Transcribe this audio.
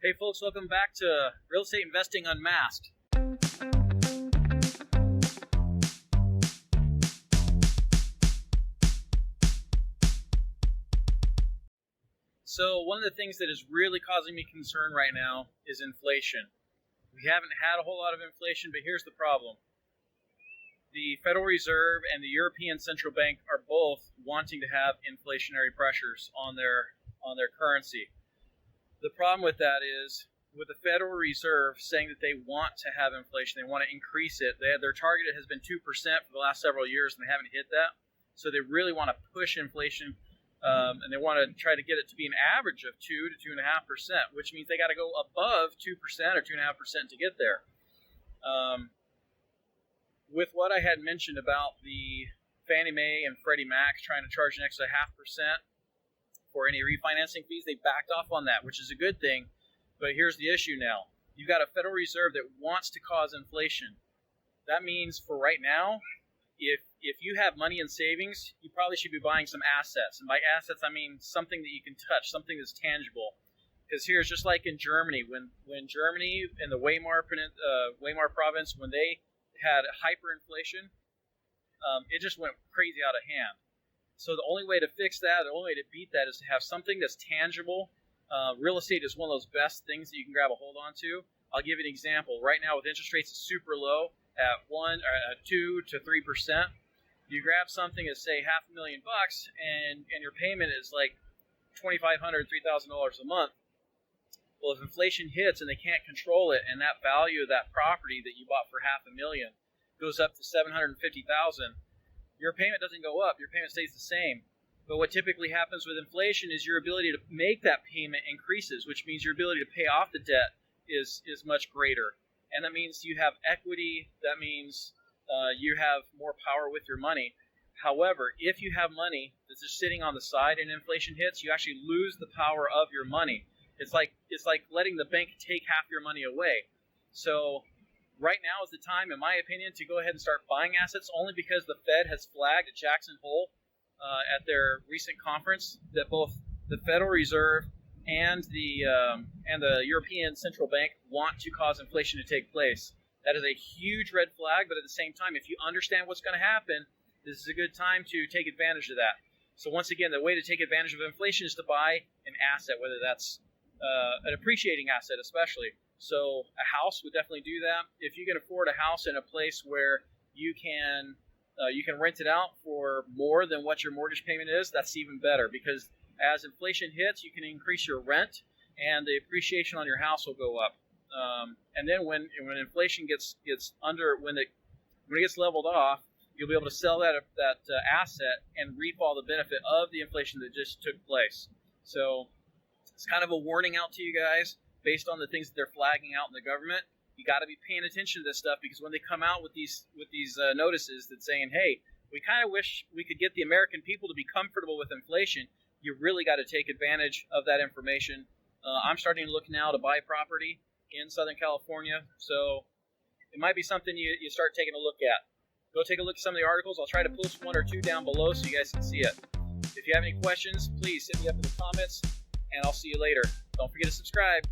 Hey folks, welcome back to Real Estate Investing Unmasked. So one of the things that is really causing me concern right now is inflation. We haven't had a whole lot of inflation, but here's the problem. The Federal Reserve and the European Central Bank are both wanting to have inflationary pressures on their currency. The problem with that is, with the Federal Reserve saying that they want to have inflation, they want to increase it. Their target has been 2% for the last several years, and they haven't hit that. So they really want to push inflation, and they want to try to get it to be an average of 2 to 2.5%, which means they got to go above 2% or 2.5% to get there. With what I had mentioned about the Fannie Mae and Freddie Mac trying to charge an extra 0.5% for any refinancing fees, they backed off on that, which is a good thing. But here's the issue now. You've got a Federal Reserve that wants to cause inflation. That means for right now, if you have money in savings, you probably should be buying some assets. And by assets, I mean something that you can touch, something that's tangible. Because here's just like in Germany, when Germany in the Weimar province, when they had hyperinflation, it just went crazy out of hand. So the only way to fix that, the only way to beat that is to have something that's tangible. Real estate is one of those best things that you can grab a hold on to. I'll give you an example. Right now with interest rates super low at 2 to 3%, you grab something at say $500,000 and your payment is like $2,500, $3,000 a month. Well, if inflation hits and they can't control it, and that value of that property that you bought for $500,000 goes up to $750,000, your payment doesn't go up. Your payment stays the same. But what typically happens with inflation is your ability to make that payment increases, which means your ability to pay off the debt is much greater. And that means you have equity. That means you have more power with your money. However, if you have money that's just sitting on the side and inflation hits, you actually lose the power of your money. It's like letting the bank take half your money away. So right now is the time, in my opinion, to go ahead and start buying assets, only because the Fed has flagged at Jackson Hole at their recent conference that both the Federal Reserve and the European Central Bank want to cause inflation to take place. That is a huge red flag, but at the same time, if you understand what's going to happen, this is a good time to take advantage of that. So once again, the way to take advantage of inflation is to buy an asset, whether that's an appreciating asset especially. So a house would definitely do that. If you can afford a house in a place where you can rent it out for more than what your mortgage payment is, that's even better, because as inflation hits, you can increase your rent and the appreciation on your house will go up. And then when inflation gets under, when it gets leveled off, you'll be able to sell that asset and reap all the benefit of the inflation that just took place. So it's kind of a warning out to you guys based on the things that they're flagging out in the government. You got to be paying attention to this stuff, because when they come out with these notices that saying, hey, we kind of wish we could get the American people to be comfortable with inflation, you really got to take advantage of that information. I'm starting to look now to buy property in Southern California, so it might be something you start taking a look at. Go take a look at some of the articles. I'll try to post one or two down below so you guys can see it. If you have any questions, please hit me up in the comments, and I'll see you later. Don't forget to subscribe.